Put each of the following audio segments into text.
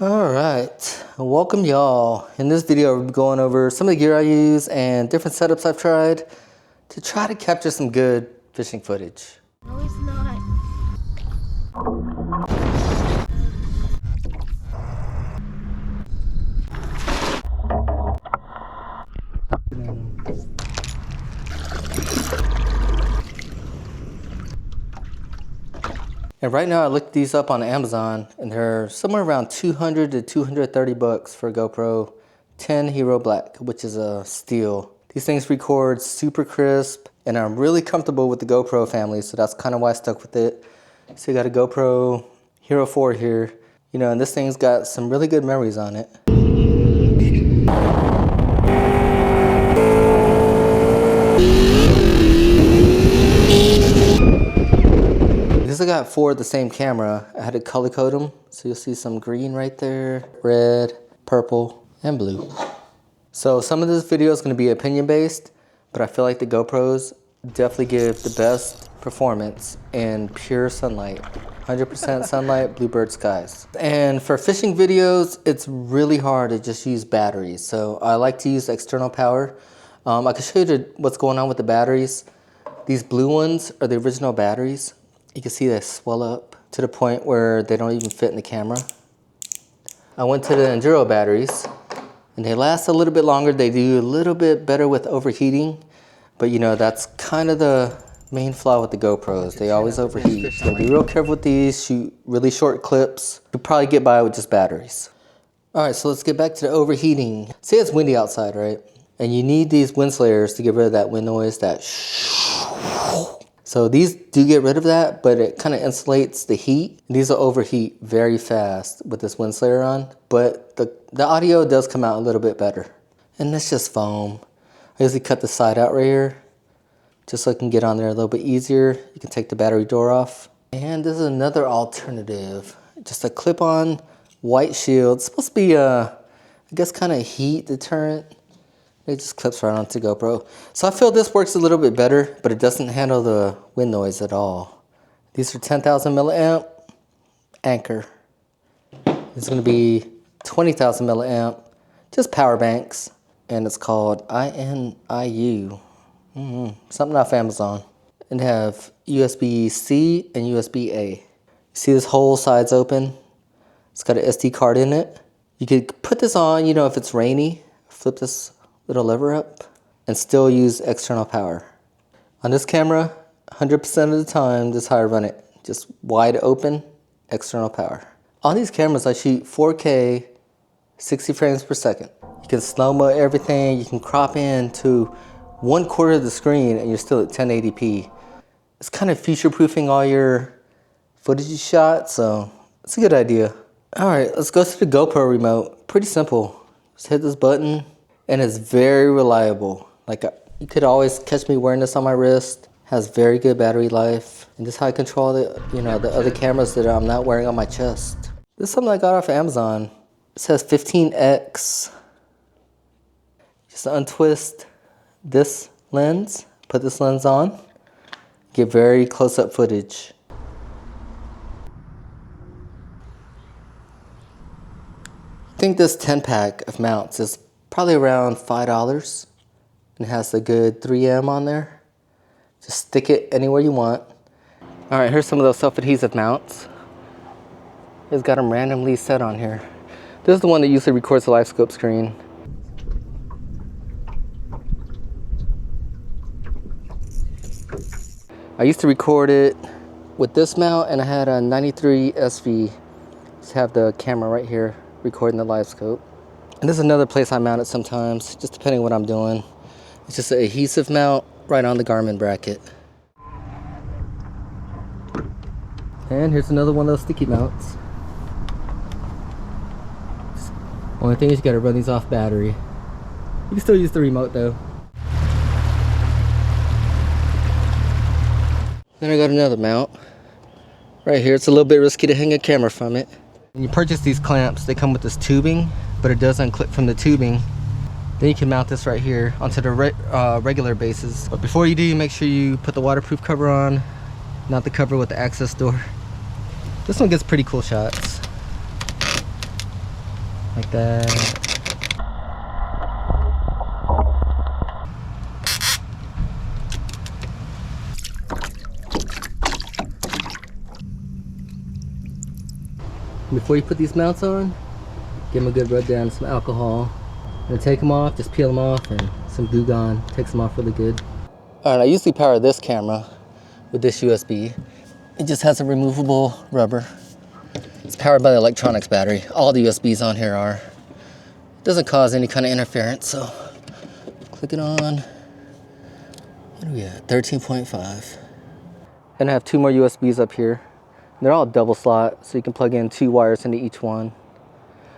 Alright, welcome y'all. In this video we'll be going over some of the gear I use and different setups I've tried to try to capture some good fishing footage. No, it's not. And right now I looked these up on Amazon and they're somewhere around 200 to 230 bucks for a GoPro 10 Hero Black, which is a steal. These things record super crisp and I'm really comfortable with the GoPro family, so that's kind of why I stuck with it. So you got a GoPro Hero 4 here, you know, and this thing's got some really good memories on it. Because I got four of the same camera, I had to color code them. So you'll see some green right there, red, purple, and blue. So some of this video is going to be opinion based, but I feel like the GoPros definitely give the best performance in pure sunlight. 100% sunlight, bluebird skies. And for fishing videos, it's really hard to just use batteries. So I like to use external power. I can show you what's going on with the batteries. These blue ones are the original batteries. You can see they swell up to the point where they don't even fit in the camera. I went to the Enduro batteries and they last a little bit longer. They do a little bit better with overheating, but you know, that's kind of the main flaw with the GoPros. They always overheat. So be real careful with these, shoot really short clips. You'll probably get by with just batteries. All right, so let's get back to the overheating. Say it's windy outside, right? And you need these wind slayers to get rid of that wind noise, that So these do get rid of that, but it kind of insulates the heat. These will overheat very fast with this wind slayer on, but the audio does come out a little bit better. And it's just foam. I usually cut the side out right here, just so I can get on there a little bit easier. You can take the battery door off. And this is another alternative. Just a clip-on white shield. It's supposed to be I guess kind of heat deterrent. It just clips right onto GoPro. So I feel this works a little bit better, but it doesn't handle the wind noise at all. These are 10,000 milliamp Anchor. This is going to be 20,000 milliamp, just power banks, and it's called INIU. Something off Amazon. And have USB-C and USB-A. See this whole side's open? It's got an SD card in it. You could put this on, you know, if it's rainy, flip this little lever up and still use external power. On this camera, 100% of the time, this is how I run it. Just wide open, external power. On these cameras, I shoot 4K, 60 frames per second. You can slow-mo everything. You can crop in to 1/4 of the screen and you're still at 1080p. It's kind of future-proofing all your footage you shot, so it's a good idea. All right, let's go to the GoPro remote. Pretty simple. Just hit this button. And it's very reliable. Like you could always catch me wearing this on my wrist. Has very good battery life. And this is how I control the, you know, the other cameras that I'm not wearing on my chest. This is something I got off of Amazon. It says 15x. Just untwist this lens, put this lens on, get very close-up footage. I think this 10-pack of mounts is probably around $5 and it has a good 3M on there. Just stick it anywhere you want. All right, here's some of those self-adhesive mounts. It's got them randomly set on here. This is the one that usually records the live scope screen. I used to record it with this mount and I had a 93 SV. Just have the camera right here recording the live scope. And this is another place I mount it sometimes, just depending on what I'm doing. It's just an adhesive mount right on the Garmin bracket. And here's another one of those sticky mounts. Only thing is you gotta run these off battery. You can still use the remote though. Then I got another mount. Right here, it's a little bit risky to hang a camera from it. When you purchase these clamps, they come with this tubing, but it does unclip from the tubing. Then you can mount this right here onto the regular bases. But before you do, make sure you put the waterproof cover on, not the cover with the access door. This one gets pretty cool shots. like that. Before you put these mounts on, give them a good rub down with some alcohol. And take them off, just peel them off, and some Goo Gone takes them off really good. Alright, I usually power this camera with this USB. It just has a removable rubber. It's powered by the electronics battery. All the USBs on here are. It doesn't cause any kind of interference, so click it on. What are we at? 13.5. And I have 2 more USBs up here. They're all double slot, so you can plug in 2 wires into each one.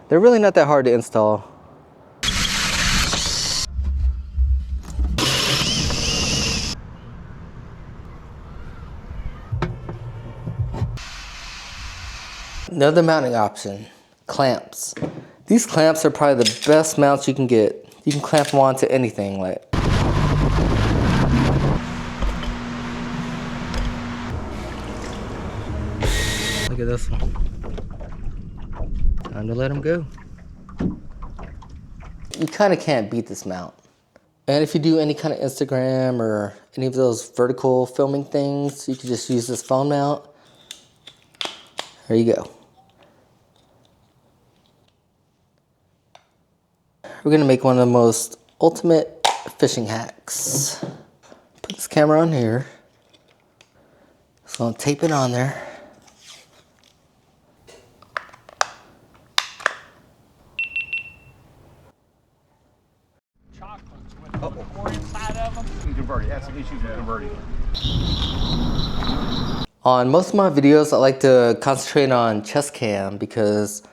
They're really not that hard to install. Another mounting option, clamps. These clamps are probably the best mounts you can get. You can clamp them onto anything, like. Look at this one. Time to let them go. You kind of can't beat this mount. And if you do any kind of Instagram or any of those vertical filming things, you can just use this phone mount. There you go. We're gonna make one of the most ultimate fishing hacks. Put this camera on here. So I'll tape it on there. Chocolates with more inside of them. You convert it. That's some issues with converting. On most of my videos, I like to concentrate on chest cam because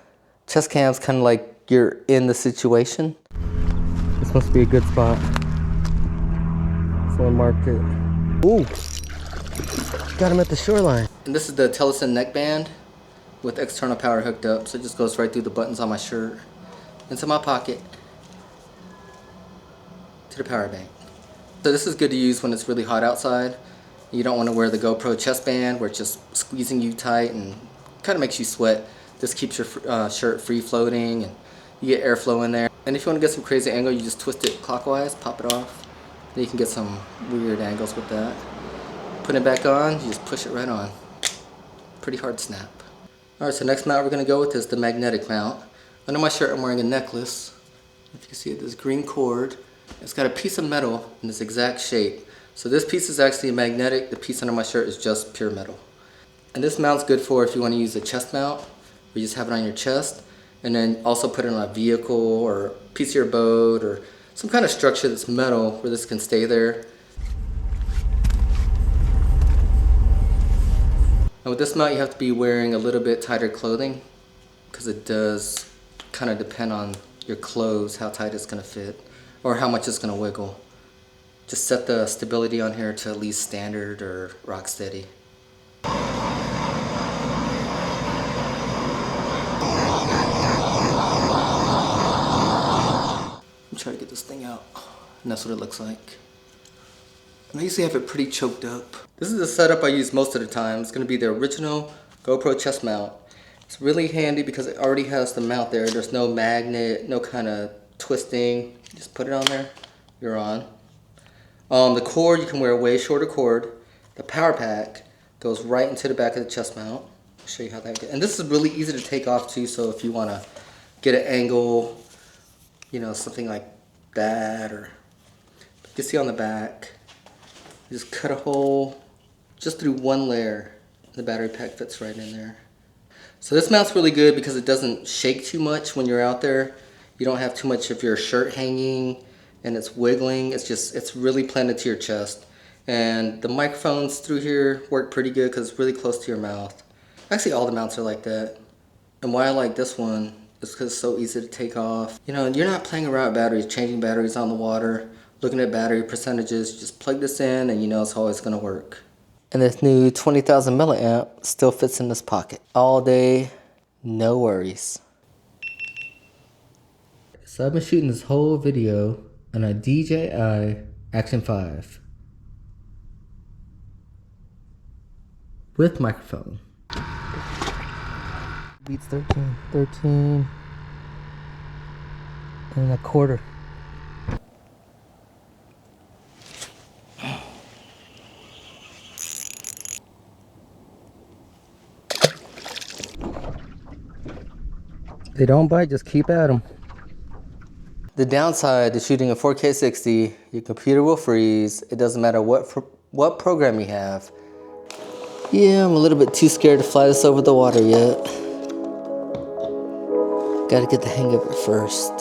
chest cam's kind of like you're in the situation. This must be a good spot. Someone marked it. Ooh, got him at the shoreline. And this is the Telesin neckband with external power hooked up, so it just goes right through the buttons on my shirt, into my pocket, to the power bank. So this is good to use when it's really hot outside. You don't want to wear the GoPro chest band where it's just squeezing you tight and kind of makes you sweat. This keeps your shirt free floating and you get airflow in there. And if you want to get some crazy angle, you just twist it clockwise, pop it off. Then you can get some weird angles with that. Put it back on, you just push it right on. Pretty hard snap. Alright, so next mount we're going to go with is the magnetic mount. Under my shirt I'm wearing a necklace. If you can see it, this green cord. It's got a piece of metal in this exact shape. So this piece is actually magnetic, the piece under my shirt is just pure metal. And this mount's good for if you want to use a chest mount, where you just have it on your chest, and then also put it on a vehicle or a piece of your boat or some kind of structure that's metal where this can stay there. And with this mount you have to be wearing a little bit tighter clothing because it does kind of depend on your clothes, how tight it's going to fit or how much it's going to wiggle. Just set the stability on here to at least standard or rock steady. Try to get this thing out, and that's what it looks like. And I usually have it pretty choked up. This is the setup I use most of the time. It's going to be the original GoPro chest mount. It's really handy because it already has the mount there. There's no magnet, no kind of twisting. Just put it on there, you're on. The cord, you can wear a way shorter cord. The power pack goes right into the back of the chest mount. I'll show you how that gets. And this is really easy to take off too, so if you want to get an angle, you know, something like that, or you can see on the back, you just cut a hole just through one layer. The battery pack fits right in there. So this mount's really good because it doesn't shake too much when you're out there. You don't have too much of your shirt hanging and it's wiggling. It's really planted to your chest. And the microphones through here work pretty good because it's really close to your mouth. Actually, all the mounts are like that. And why I like this one is because it's so easy to take off. You know, you're not playing around with batteries, changing batteries on the water, looking at battery percentages. Just plug this in and you know it's always going to work. And this new 20,000 milliamp still fits in this pocket. All day, no worries. So I've been shooting this whole video on a DJI Action 5 with microphone. Beats 13. and a quarter. They don't bite, just keep at them. The downside to shooting a 4K 60, your computer will freeze. It doesn't matter what program you have. Yeah, I'm a little bit too scared to fly this over the water yet. Gotta get the hang of it first.